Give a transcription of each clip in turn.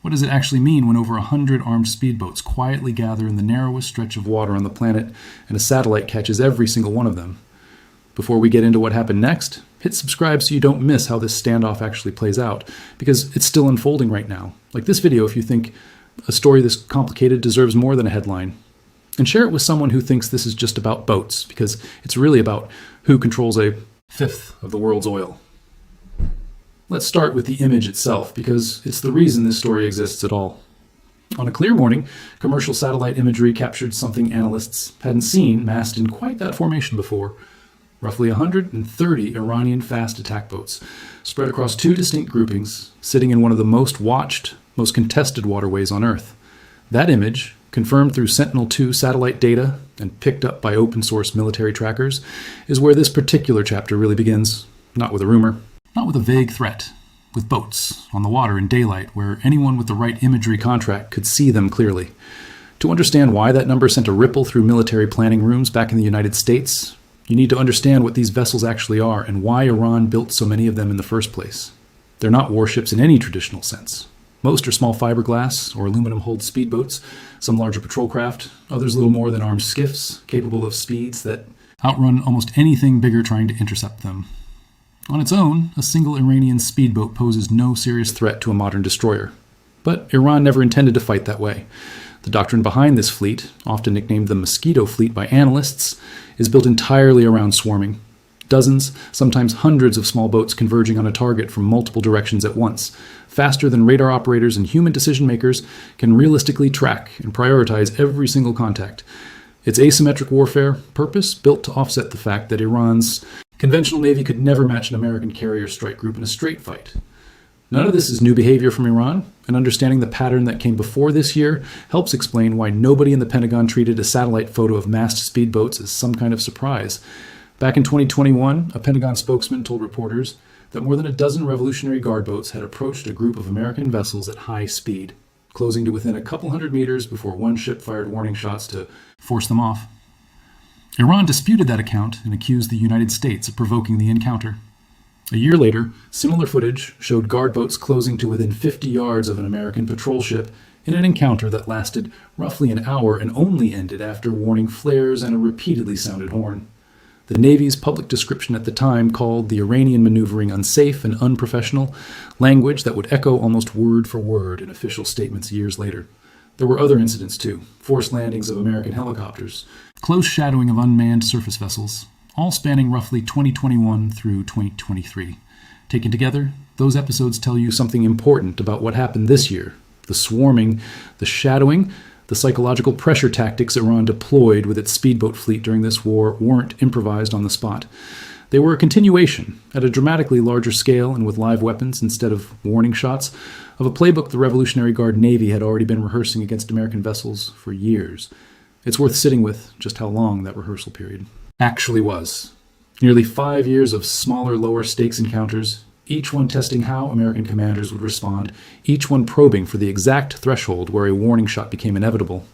What does it actually mean when over 100 armed speedboats quietly gather in the narrowest stretch of water on the planet and a satellite catches every single one of them? Before we get into what happened next, hit subscribe so you don't miss how this standoff actually plays out, because it's still unfolding right now. Like this video if you think a story this complicated deserves more than a headline. And share it with someone who thinks this is just about boats, because it's really about who controls a fifth of the world's oil. Let's start with the image itself, because it's the reason this story exists at all. On a clear morning, commercial satellite imagery captured something analysts hadn't seen massed in quite that formation before. Roughly 130 Iranian fast attack boats, spread across two distinct groupings, sitting in one of the most watched, most contested waterways on Earth. That image, confirmed through Sentinel-2 satellite data and picked up by open-source military trackers, is where this particular chapter really begins. Not with a rumor, not with a vague threat, with boats on the water in daylight where anyone with the right imagery contract could see them clearly. To understand why that number sent a ripple through military planning rooms back in the United States, you need to understand what these vessels actually are and why Iran built so many of them in the first place. They're not warships in any traditional sense. Most are small fiberglass or aluminum-hulled speedboats, some larger patrol craft, others little more than armed skiffs, capable of speeds that outrun almost anything bigger trying to intercept them. On its own, a single Iranian speedboat poses no serious threat to a modern destroyer. But Iran never intended to fight that way. The doctrine behind this fleet, often nicknamed the Mosquito Fleet by analysts, is built entirely around swarming. Dozens, sometimes hundreds of small boats converging on a target from multiple directions at once, faster than radar operators and human decision makers can realistically track and prioritize every single contact. It's asymmetric warfare, purpose built to offset the fact that Iran's conventional navy could never match an American carrier strike group in a straight fight. None of this is new behavior from Iran, and understanding the pattern that came before this year helps explain why nobody in the Pentagon treated a satellite photo of massed speedboats as some kind of surprise. Back in 2021, a Pentagon spokesman told reporters that more than a dozen Revolutionary Guard boats had approached a group of American vessels at high speed, closing to within a couple hundred meters before one ship fired warning shots to force them off. Iran disputed that account and accused the United States of provoking the encounter. A year later, similar footage showed guard boats closing to within 50 yards of an American patrol ship in an encounter that lasted roughly an hour and only ended after warning flares and a repeatedly sounded horn. The Navy's public description at the time called the Iranian maneuvering unsafe and unprofessional, language that would echo almost word for word in official statements years later. There were other incidents too, forced landings of American helicopters, close shadowing of unmanned surface vessels, all spanning roughly 2021 through 2023. Taken together, those episodes tell you something important about what happened this year. The swarming, the shadowing, the psychological pressure tactics Iran deployed with its speedboat fleet during this war weren't improvised on the spot. They were a continuation, at a dramatically larger scale and with live weapons instead of warning shots, of a playbook the Revolutionary Guard Navy had already been rehearsing against American vessels for years. It's worth sitting with just how long that rehearsal period actually was. Nearly 5 years of smaller, lower-stakes encounters, each one testing how American commanders would respond, each one probing for the exact threshold where a warning shot became inevitable.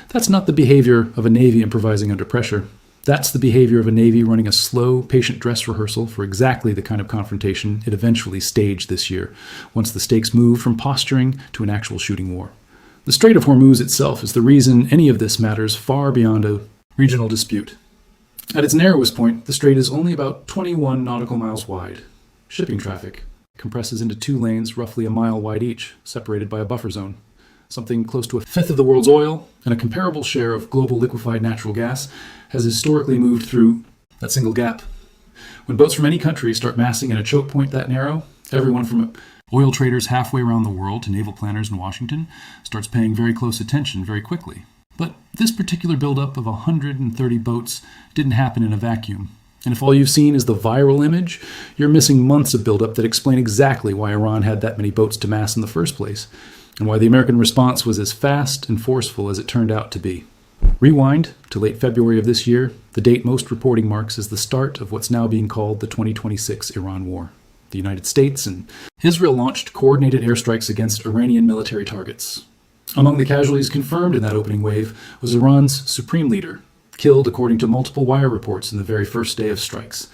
That's not the behavior of a Navy improvising under pressure. That's the behavior of a Navy running a slow, patient dress rehearsal for exactly the kind of confrontation it eventually staged this year, once the stakes moved from posturing to an actual shooting war. The Strait of Hormuz itself is the reason any of this matters far beyond a regional dispute. At its narrowest point, the strait is only about 21 nautical miles wide. Shipping traffic compresses into two lanes roughly a mile wide each, separated by a buffer zone. Something close to a fifth of the world's oil and a comparable share of global liquefied natural gas has historically moved through that single gap. When boats from any country start massing in a choke point that narrow, everyone from oil traders halfway around the world to naval planners in Washington starts paying very close attention very quickly. But this particular buildup of 130 boats didn't happen in a vacuum. And if all you've seen is the viral image, you're missing months of buildup that explain exactly why Iran had that many boats to mass in the first place, and why the American response was as fast and forceful as it turned out to be. Rewind to late February of this year, the date most reporting marks as the start of what's now being called the 2026 Iran War. The United States and Israel launched coordinated airstrikes against Iranian military targets. Among the casualties confirmed in that opening wave was Iran's supreme leader, killed according to multiple wire reports in the very first day of strikes.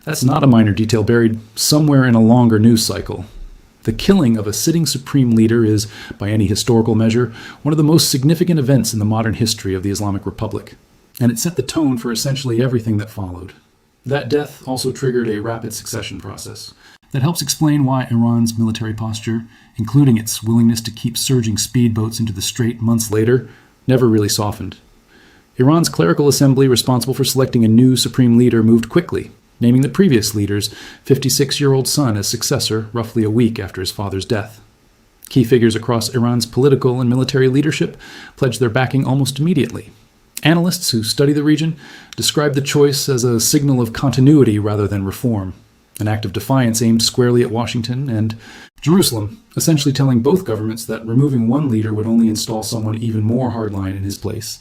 That's not a minor detail buried somewhere in a longer news cycle. The killing of a sitting supreme leader is, by any historical measure, one of the most significant events in the modern history of the Islamic Republic, and it set the tone for essentially everything that followed. That death also triggered a rapid succession process that helps explain why Iran's military posture, including its willingness to keep surging speedboats into the strait months later, never really softened. Iran's clerical assembly responsible for selecting a new supreme leader moved quickly, naming the previous leader's 56-year-old son as successor roughly a week after his father's death. Key figures across Iran's political and military leadership pledged their backing almost immediately. Analysts who study the region describe the choice as a signal of continuity rather than reform, an act of defiance aimed squarely at Washington and Jerusalem, essentially telling both governments that removing one leader would only install someone even more hardline in his place.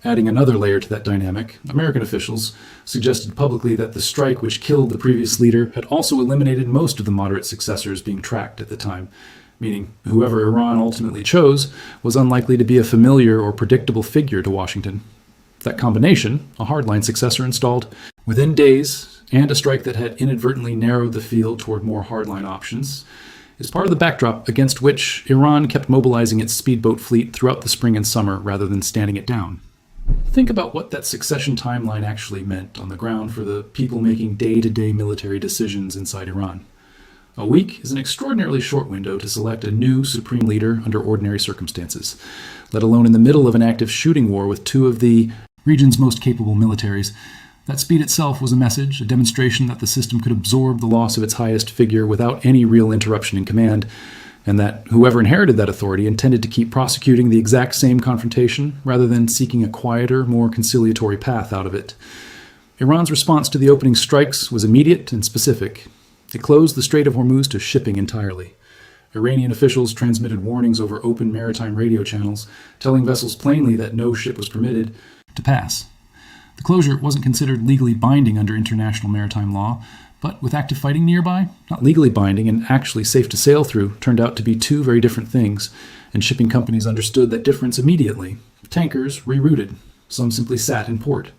Adding another layer to that dynamic, American officials suggested publicly that the strike which killed the previous leader had also eliminated most of the moderate successors being tracked at the time, meaning whoever Iran ultimately chose was unlikely to be a familiar or predictable figure to Washington. That combination, a hardline successor installed within days, and a strike that had inadvertently narrowed the field toward more hardline options, is part of the backdrop against which Iran kept mobilizing its speedboat fleet throughout the spring and summer rather than standing it down. Think about what that succession timeline actually meant on the ground for the people making day-to-day military decisions inside Iran. A week is an extraordinarily short window to select a new supreme leader under ordinary circumstances, let alone in the middle of an active shooting war with two of the region's most capable militaries. That speed itself was a message, a demonstration that the system could absorb the loss of its highest figure without any real interruption in command, and that whoever inherited that authority intended to keep prosecuting the exact same confrontation rather than seeking a quieter, more conciliatory path out of it. Iran's response to the opening strikes was immediate and specific. It closed the Strait of Hormuz to shipping entirely. Iranian officials transmitted warnings over open maritime radio channels, telling vessels plainly that no ship was permitted to pass. The closure wasn't considered legally binding under international maritime law, but with active fighting nearby, not legally binding and actually safe to sail through turned out to be two very different things, and shipping companies understood that difference immediately. Tankers rerouted. Some simply sat in port.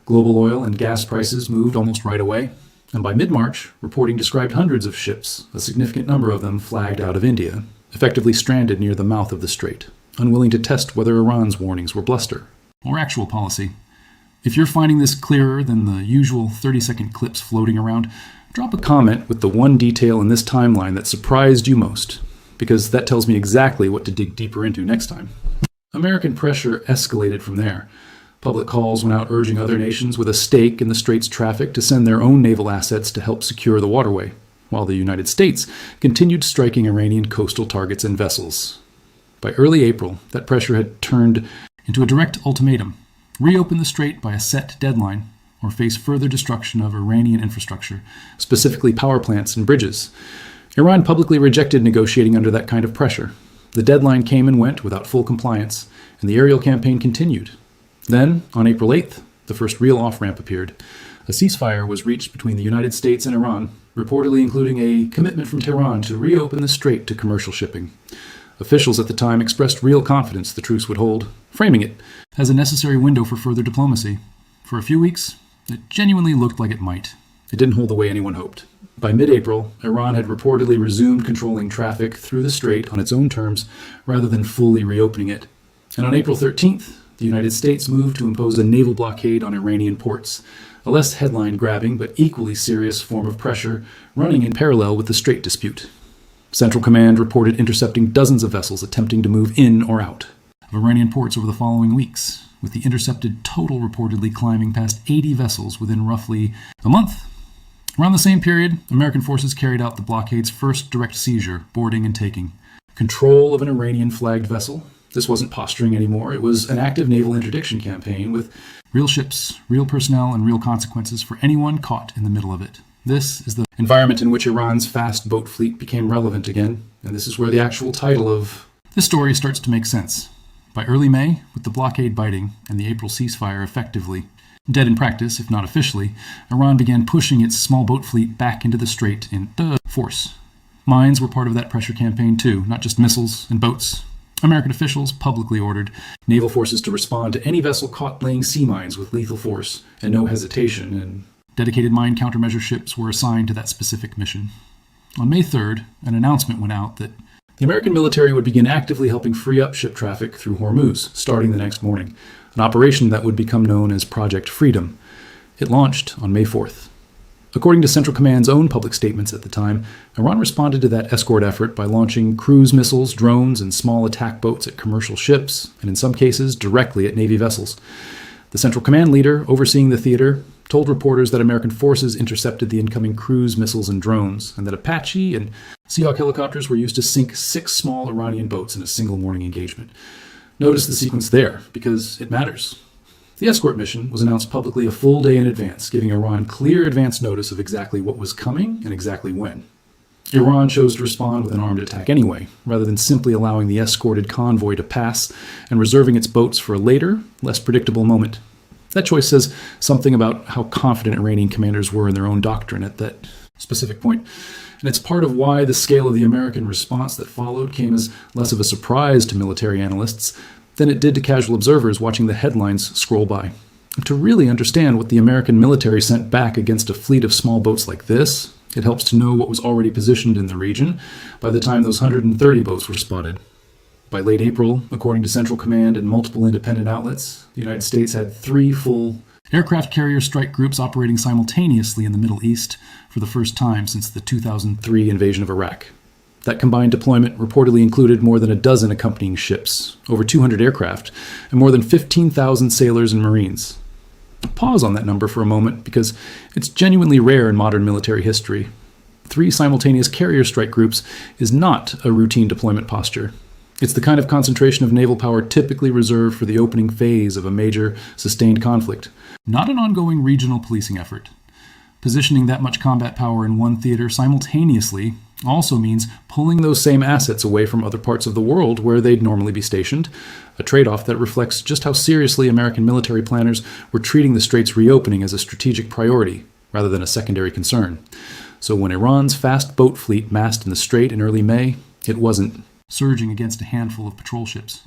Global oil and gas prices moved almost right away, and by mid-March, reporting described hundreds of ships, a significant number of them flagged out of India, effectively stranded near the mouth of the strait, unwilling to test whether Iran's warnings were bluster or actual policy. If you're finding this clearer than the usual 30-second clips floating around, drop a comment with the one detail in this timeline that surprised you most, because that tells me exactly what to dig deeper into next time. American pressure escalated from there. Public calls went out urging other nations with a stake in the strait's traffic to send their own naval assets to help secure the waterway, while the United States continued striking Iranian coastal targets and vessels. By early April, that pressure had turned into a direct ultimatum. Reopen the strait by a set deadline, or face further destruction of Iranian infrastructure, specifically power plants and bridges. Iran publicly rejected negotiating under that kind of pressure. The deadline came and went without full compliance, and the aerial campaign continued. Then, on April 8th, the first real off-ramp appeared. A ceasefire was reached between the United States and Iran, reportedly including a commitment from Tehran to reopen the strait to commercial shipping. Officials at the time expressed real confidence the truce would hold, framing it as a necessary window for further diplomacy. For a few weeks, it genuinely looked like it might. It didn't hold the way anyone hoped. By mid-April, Iran had reportedly resumed controlling traffic through the strait on its own terms rather than fully reopening it. And on April 13th, the United States moved to impose a naval blockade on Iranian ports, a less headline-grabbing but equally serious form of pressure running in parallel with the strait dispute. Central Command reported intercepting dozens of vessels attempting to move in or out of Iranian ports over the following weeks, with the intercepted total reportedly climbing past 80 vessels within roughly a month. Around the same period, American forces carried out the blockade's first direct seizure, boarding and taking control of an Iranian-flagged vessel. This wasn't posturing anymore. It was an active naval interdiction campaign with real ships, real personnel, and real consequences for anyone caught in the middle of it. This is the environment in which Iran's fast boat fleet became relevant again, and this is where the actual title of this story starts to make sense. By early May, with the blockade biting and the April ceasefire effectively dead in practice, if not officially, Iran began pushing its small boat fleet back into the strait in force. Mines were part of that pressure campaign too, not just missiles and boats. American officials publicly ordered naval forces to respond to any vessel caught laying sea mines with lethal force and no hesitation, and dedicated mine countermeasure ships were assigned to that specific mission. On May 3rd, an announcement went out that the American military would begin actively helping free up ship traffic through Hormuz starting the next morning, an operation that would become known as Project Freedom. It launched on May 4th. According to Central Command's own public statements at the time, Iran responded to that escort effort by launching cruise missiles, drones, and small attack boats at commercial ships, and in some cases, directly at Navy vessels. The Central Command leader, overseeing the theater, told reporters that American forces intercepted the incoming cruise missiles and drones, and that Apache and Seahawk helicopters were used to sink 6 small Iranian boats in a single morning engagement. Notice the sequence there, because it matters. The escort mission was announced publicly a full day in advance, giving Iran clear advance notice of exactly what was coming and exactly when. Iran chose to respond with an armed attack anyway, rather than simply allowing the escorted convoy to pass and reserving its boats for a later, less predictable moment. That choice says something about how confident Iranian commanders were in their own doctrine at that specific point. And it's part of why the scale of the American response that followed came as less of a surprise to military analysts than it did to casual observers watching the headlines scroll by. To really understand what the American military sent back against a fleet of small boats like this, it helps to know what was already positioned in the region by the time those 130 boats were spotted. By late April, according to Central Command and multiple independent outlets, the United States had 3 full aircraft carrier strike groups operating simultaneously in the Middle East for the first time since the 2003 invasion of Iraq. That combined deployment reportedly included more than a dozen accompanying ships, over 200 aircraft, and more than 15,000 sailors and Marines. Pause on that number for a moment because it's genuinely rare in modern military history. 3 simultaneous carrier strike groups is not a routine deployment posture. It's the kind of concentration of naval power typically reserved for the opening phase of a major, sustained conflict, not an ongoing regional policing effort. Positioning that much combat power in one theater simultaneously also means pulling those same assets away from other parts of the world where they'd normally be stationed, a trade-off that reflects just how seriously American military planners were treating the Strait's reopening as a strategic priority rather than a secondary concern. So when Iran's fast boat fleet massed in the Strait in early May, it wasn't surging against a handful of patrol ships.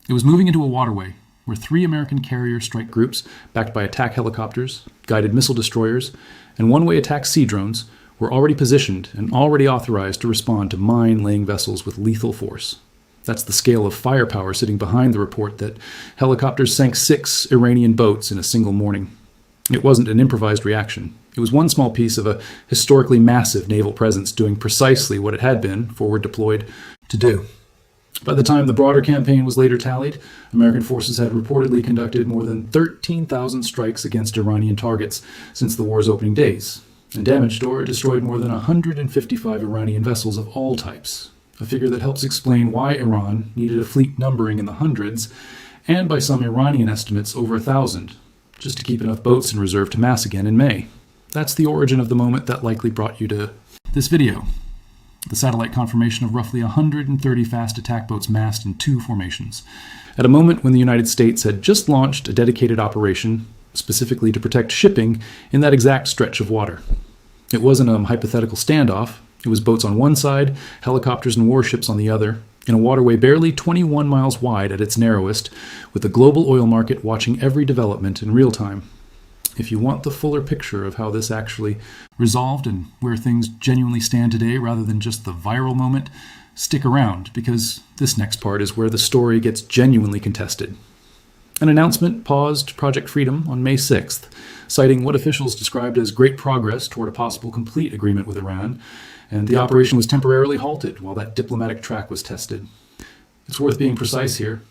It was moving into a waterway where 3 American carrier strike groups, backed by attack helicopters, guided missile destroyers, and one-way attack sea drones, were already positioned and already authorized to respond to mine-laying vessels with lethal force. That's the scale of firepower sitting behind the report that helicopters sank 6 Iranian boats in a single morning. It wasn't an improvised reaction. It was one small piece of a historically massive naval presence doing precisely what it had been, forward deployed, to do. By the time the broader campaign was later tallied, American forces had reportedly conducted more than 13,000 strikes against Iranian targets since the war's opening days, and damaged or destroyed more than 155 Iranian vessels of all types, a figure that helps explain why Iran needed a fleet numbering in the hundreds, and by some Iranian estimates over 1,000, just to keep enough boats in reserve to mass again in May. That's the origin of the moment that likely brought you to this video. The satellite confirmation of roughly 130 fast attack boats massed in 2 formations, at a moment when the United States had just launched a dedicated operation specifically to protect shipping in that exact stretch of water. It wasn't a hypothetical standoff. It was boats on one side, helicopters and warships on the other, in a waterway barely 21 miles wide at its narrowest, with the global oil market watching every development in real time. If you want the fuller picture of how this actually resolved and where things genuinely stand today rather than just the viral moment, stick around, because this next part is where the story gets genuinely contested. An announcement paused Project Freedom on May 6th, citing what officials described as great progress toward a possible complete agreement with Iran, and the operation was temporarily halted while that diplomatic track was tested. It's worth being precise here.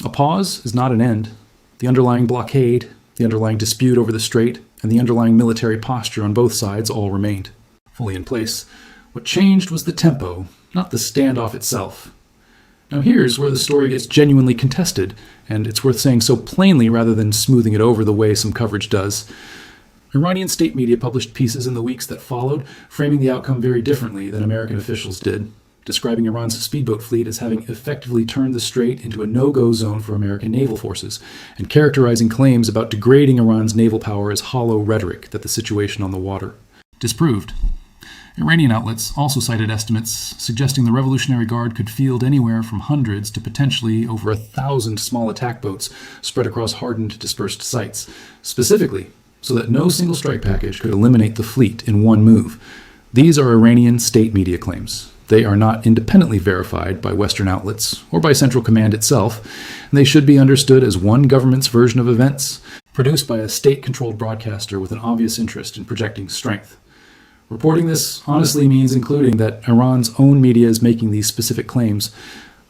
A pause is not an end. The underlying blockade, the underlying dispute over the strait, and the underlying military posture on both sides all remained, fully in place. What changed was the tempo, not the standoff itself. Now here's where the story gets genuinely contested, and it's worth saying so plainly rather than smoothing it over the way some coverage does. Iranian state media published pieces in the weeks that followed, framing the outcome very differently than American officials did, describing Iran's speedboat fleet as having effectively turned the strait into a no-go zone for American naval forces, and characterizing claims about degrading Iran's naval power as hollow rhetoric that the situation on the water disproved. Iranian outlets also cited estimates suggesting the Revolutionary Guard could field anywhere from hundreds to potentially over 1,000 small attack boats spread across hardened, dispersed sites, specifically so that no single strike package could eliminate the fleet in one move. These are Iranian state media claims. They are not independently verified by Western outlets or by Central Command itself, and they should be understood as one government's version of events, produced by a state-controlled broadcaster with an obvious interest in projecting strength. Reporting this honestly means including that Iran's own media is making these specific claims,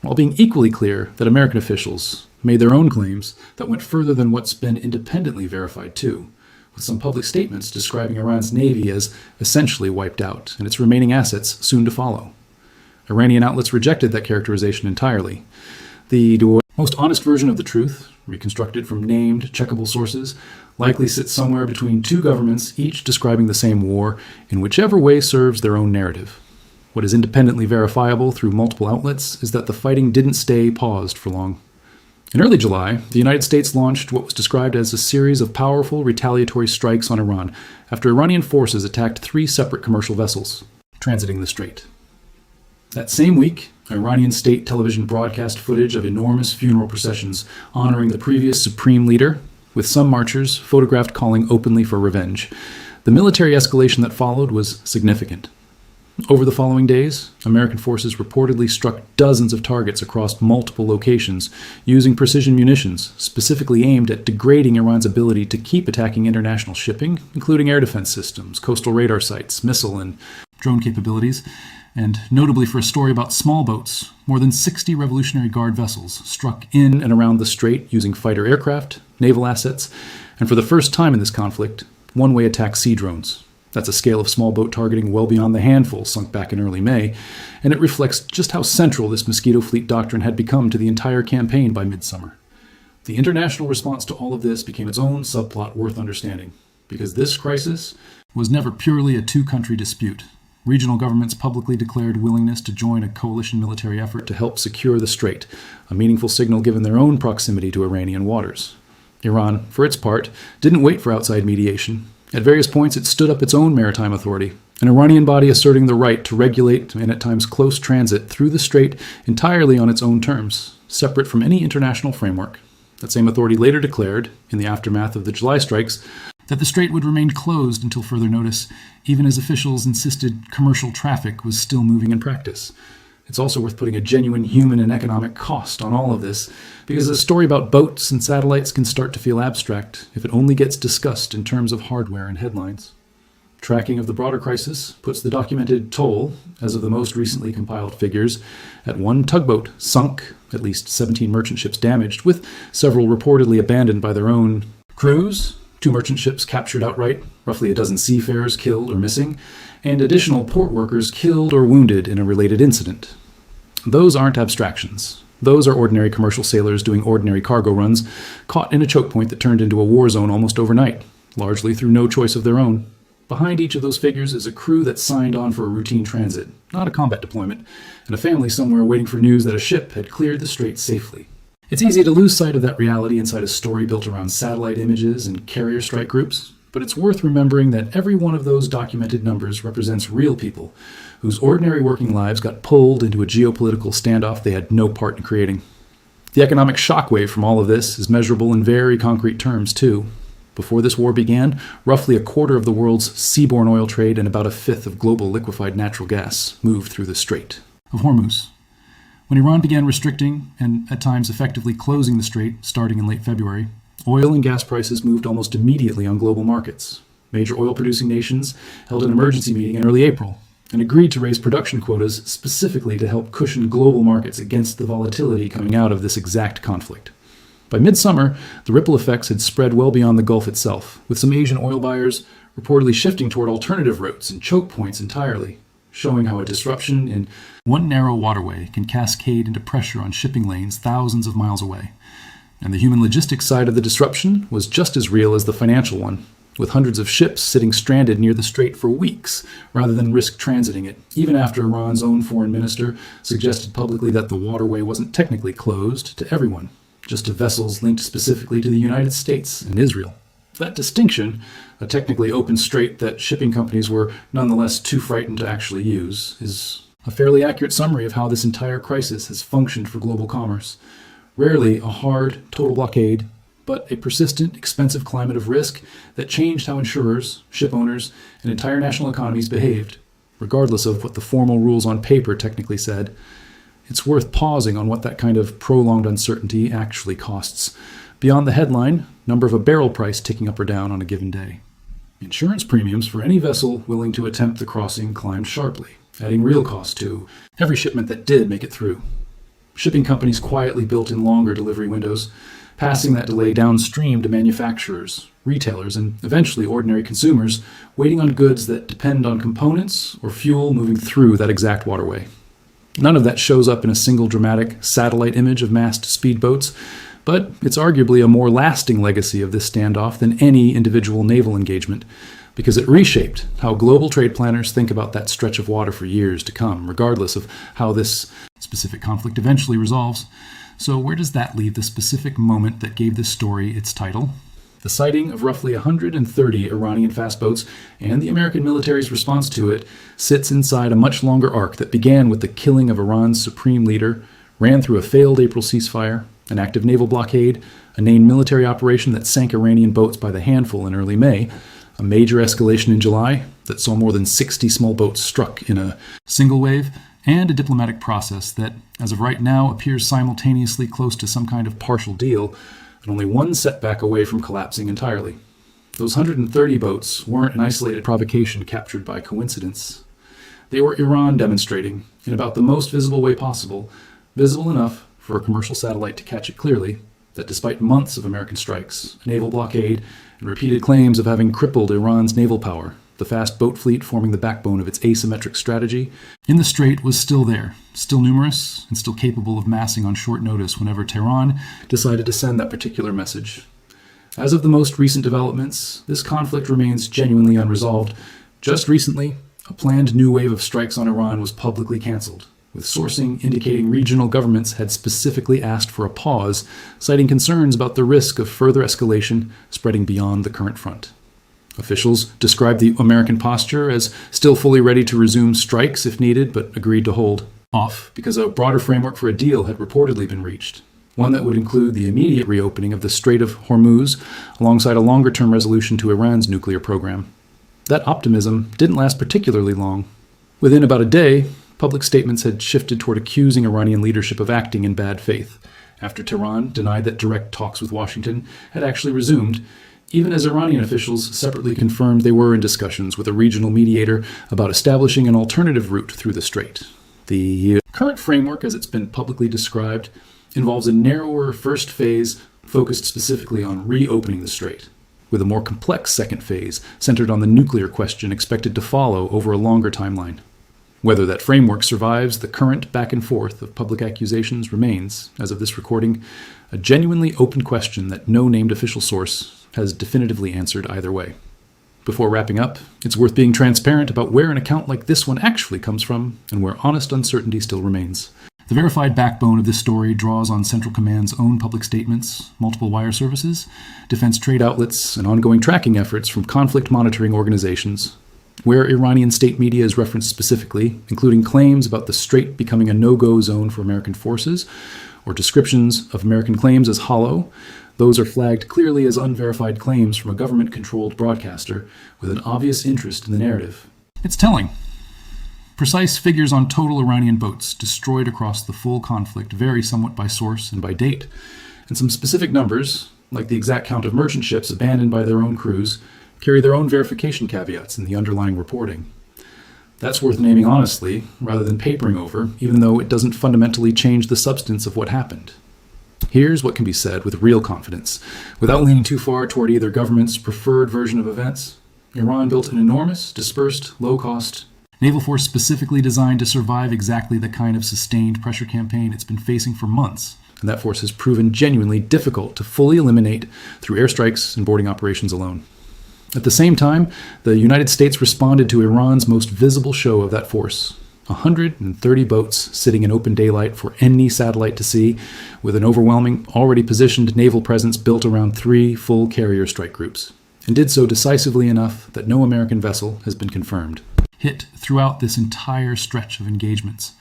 while being equally clear that American officials made their own claims that went further than what's been independently verified too, with some public statements describing Iran's navy as essentially wiped out and its remaining assets soon to follow. Iranian outlets rejected that characterization entirely. The most honest version of the truth, reconstructed from named, checkable sources, likely sits somewhere between two governments, each describing the same war, in whichever way serves their own narrative. What is independently verifiable through multiple outlets is that the fighting didn't stay paused for long. In early July, the United States launched what was described as a series of powerful retaliatory strikes on Iran after Iranian forces attacked 3 separate commercial vessels transiting the strait. That same week, Iranian state television broadcast footage of enormous funeral processions honoring the previous supreme leader, with some marchers photographed calling openly for revenge. The military escalation that followed was significant. Over the following days, American forces reportedly struck dozens of targets across multiple locations using precision munitions specifically aimed at degrading Iran's ability to keep attacking international shipping, including air defense systems, coastal radar sites, missile and drone capabilities, and notably for a story about small boats, more than 60 Revolutionary Guard vessels struck in and around the strait using fighter aircraft, naval assets, and for the first time in this conflict, one-way attack sea drones. That's a scale of small boat targeting well beyond the handful sunk back in early May, and it reflects just how central this mosquito fleet doctrine had become to the entire campaign by Midsummer. The international response to all of this became its own subplot worth understanding, because this crisis was never purely a two-country dispute. Regional governments publicly declared willingness to join a coalition military effort to help secure the strait, a meaningful signal given their own proximity to Iranian waters. Iran, for its part, didn't wait for outside mediation. At various points, it stood up its own maritime authority, an Iranian body asserting the right to regulate and at times close transit through the strait entirely on its own terms, separate from any international framework. That same authority later declared, in the aftermath of the July strikes, that the strait would remain closed until further notice, even as officials insisted commercial traffic was still moving in practice. It's also worth putting a genuine human and economic cost on all of this, because a story about boats and satellites can start to feel abstract if it only gets discussed in terms of hardware and headlines. Tracking of the broader crisis puts the documented toll, as of the most recently compiled figures, at 1 tugboat sunk, at least 17 merchant ships damaged, with several reportedly abandoned by their own crews, 2 merchant ships captured outright, roughly a dozen seafarers killed or missing, and additional port workers killed or wounded in a related incident. Those aren't abstractions. Those are ordinary commercial sailors doing ordinary cargo runs, caught in a choke point that turned into a war zone almost overnight, largely through no choice of their own. Behind each of those figures is a crew that signed on for a routine transit, not a combat deployment, and a family somewhere waiting for news that a ship had cleared the strait safely. It's easy to lose sight of that reality inside a story built around satellite images and carrier strike groups, but it's worth remembering that every one of those documented numbers represents real people whose ordinary working lives got pulled into a geopolitical standoff they had no part in creating. The economic shockwave from all of this is measurable in very concrete terms, too. Before this war began, roughly a quarter of the world's seaborne oil trade and about a fifth of global liquefied natural gas moved through the Strait of Hormuz. When Iran began restricting and at times effectively closing the strait starting in late February, oil and gas prices moved almost immediately on global markets. Major oil-producing nations held an emergency meeting in early April and agreed to raise production quotas specifically to help cushion global markets against the volatility coming out of this exact conflict. By midsummer, the ripple effects had spread well beyond the Gulf itself, with some Asian oil buyers reportedly shifting toward alternative routes and choke points entirely, showing how a disruption in one narrow waterway can cascade into pressure on shipping lanes thousands of miles away. And the human logistics side of the disruption was just as real as the financial one, with hundreds of ships sitting stranded near the strait for weeks rather than risk transiting it, even after Iran's own foreign minister suggested publicly that the waterway wasn't technically closed to everyone, just to vessels linked specifically to the United States and Israel. That distinction, a technically open strait that shipping companies were nonetheless too frightened to actually use, is a fairly accurate summary of how this entire crisis has functioned for global commerce. Rarely a hard, total blockade, but a persistent, expensive climate of risk that changed how insurers, ship owners, and entire national economies behaved. Regardless of what the formal rules on paper technically said, it's worth pausing on what that kind of prolonged uncertainty actually costs. Beyond the headline, number of a barrel price ticking up or down on a given day. Insurance premiums for any vessel willing to attempt the crossing climbed sharply, adding real cost to every shipment that did make it through. Shipping companies quietly built in longer delivery windows, passing that delay downstream to manufacturers, retailers, and eventually ordinary consumers waiting on goods that depend on components or fuel moving through that exact waterway. None of that shows up in a single dramatic satellite image of massed speedboats, but it's arguably a more lasting legacy of this standoff than any individual naval engagement, because it reshaped how global trade planners think about that stretch of water for years to come, regardless of how this specific conflict eventually resolves. So where does that leave the specific moment that gave this story its title? The sighting of roughly 130 Iranian fast boats and the American military's response to it sits inside a much longer arc that began with the killing of Iran's supreme leader, ran through a failed April ceasefire, an active naval blockade, a named military operation that sank Iranian boats by the handful in early May, a major escalation in July that saw more than 60 small boats struck in a single wave, and a diplomatic process that, as of right now, appears simultaneously close to some kind of partial deal, and only one setback away from collapsing entirely. Those 130 boats weren't an isolated provocation captured by coincidence. They were Iran demonstrating, in about the most visible way possible, visible enough for a commercial satellite to catch it clearly, that despite months of American strikes, a naval blockade, and repeated claims of having crippled Iran's naval power, the fast boat fleet forming the backbone of its asymmetric strategy, in the strait was still there, still numerous, and still capable of massing on short notice whenever Tehran decided to send that particular message. As of the most recent developments, this conflict remains genuinely unresolved. Just recently, a planned new wave of strikes on Iran was publicly canceled, with sourcing indicating regional governments had specifically asked for a pause, citing concerns about the risk of further escalation spreading beyond the current front. Officials described the American posture as still fully ready to resume strikes if needed, but agreed to hold off because a broader framework for a deal had reportedly been reached, one that would include the immediate reopening of the Strait of Hormuz alongside a longer-term resolution to Iran's nuclear program. That optimism didn't last particularly long. Within about a day, public statements had shifted toward accusing Iranian leadership of acting in bad faith, after Tehran denied that direct talks with Washington had actually resumed, even as Iranian officials separately confirmed they were in discussions with a regional mediator about establishing an alternative route through the strait. The current framework, as it's been publicly described, involves a narrower first phase focused specifically on reopening the strait, with a more complex second phase centered on the nuclear question expected to follow over a longer timeline. Whether that framework survives the current back and forth of public accusations remains, as of this recording, a genuinely open question that no named official source has definitively answered either way. Before wrapping up, it's worth being transparent about where an account like this one actually comes from and where honest uncertainty still remains. The verified backbone of this story draws on Central Command's own public statements, multiple wire services, defense trade outlets, and ongoing tracking efforts from conflict monitoring organizations. Where Iranian state media is referenced specifically, including claims about the strait becoming a no-go zone for American forces, or descriptions of American claims as hollow, those are flagged clearly as unverified claims from a government-controlled broadcaster with an obvious interest in the narrative. It's telling. Precise figures on total Iranian boats destroyed across the full conflict vary somewhat by source and by date, and some specific numbers, like the exact count of merchant ships abandoned by their own crews, carry their own verification caveats in the underlying reporting. That's worth naming honestly, rather than papering over, even though it doesn't fundamentally change the substance of what happened. Here's what can be said with real confidence, without leaning too far toward either government's preferred version of events. Iran built an enormous, dispersed, low-cost naval force specifically designed to survive exactly the kind of sustained pressure campaign it's been facing for months, and that force has proven genuinely difficult to fully eliminate through airstrikes and boarding operations alone. At the same time, the United States responded to Iran's most visible show of that force, 130 boats sitting in open daylight for any satellite to see, with an overwhelming, already positioned naval presence built around 3 full carrier strike groups, and did so decisively enough that no American vessel has been confirmed. Hit throughout this entire stretch of engagements.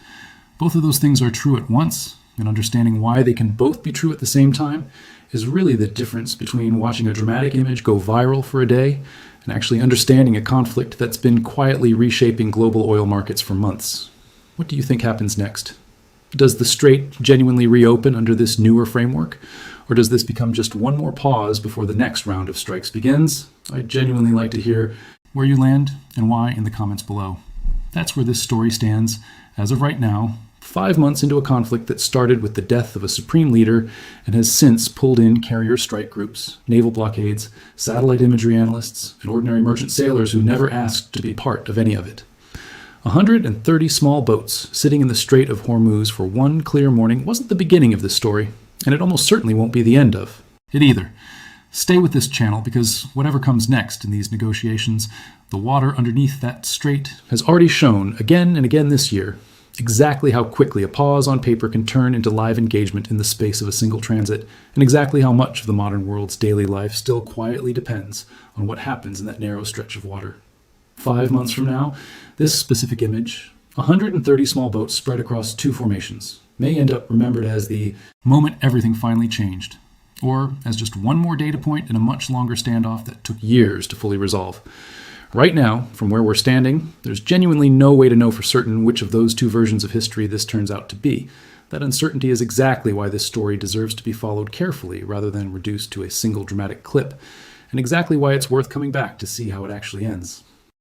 Both of those things are true at once, and understanding why they can both be true at the same time is really the difference between watching a dramatic image go viral for a day and actually understanding a conflict that's been quietly reshaping global oil markets for months. What do you think happens next? Does the Strait genuinely reopen under this newer framework? Or does this become just one more pause before the next round of strikes begins? I'd genuinely like to hear where you land and why in the comments below. That's where this story stands, as of right now, 5 months into a conflict that started with the death of a supreme leader and has since pulled in carrier strike groups, naval blockades, satellite imagery analysts, and ordinary merchant sailors who never asked to be part of any of it. 130 small boats sitting in the Strait of Hormuz for one clear morning wasn't the beginning of this story, and it almost certainly won't be the end of it either. Stay with this channel because whatever comes next in these negotiations, the water underneath that strait has already shown again and again this year exactly how quickly a pause on paper can turn into live engagement in the space of a single transit, and exactly how much of the modern world's daily life still quietly depends on what happens in that narrow stretch of water. 5 months from now, this specific image, 130 small boats spread across 2 formations, may end up remembered as the moment everything finally changed, or as just one more data point in a much longer standoff that took years to fully resolve. Right now, from where we're standing, there's genuinely no way to know for certain which of those 2 versions of history this turns out to be. That uncertainty is exactly why this story deserves to be followed carefully rather than reduced to a single dramatic clip, and exactly why it's worth coming back to see how it actually ends.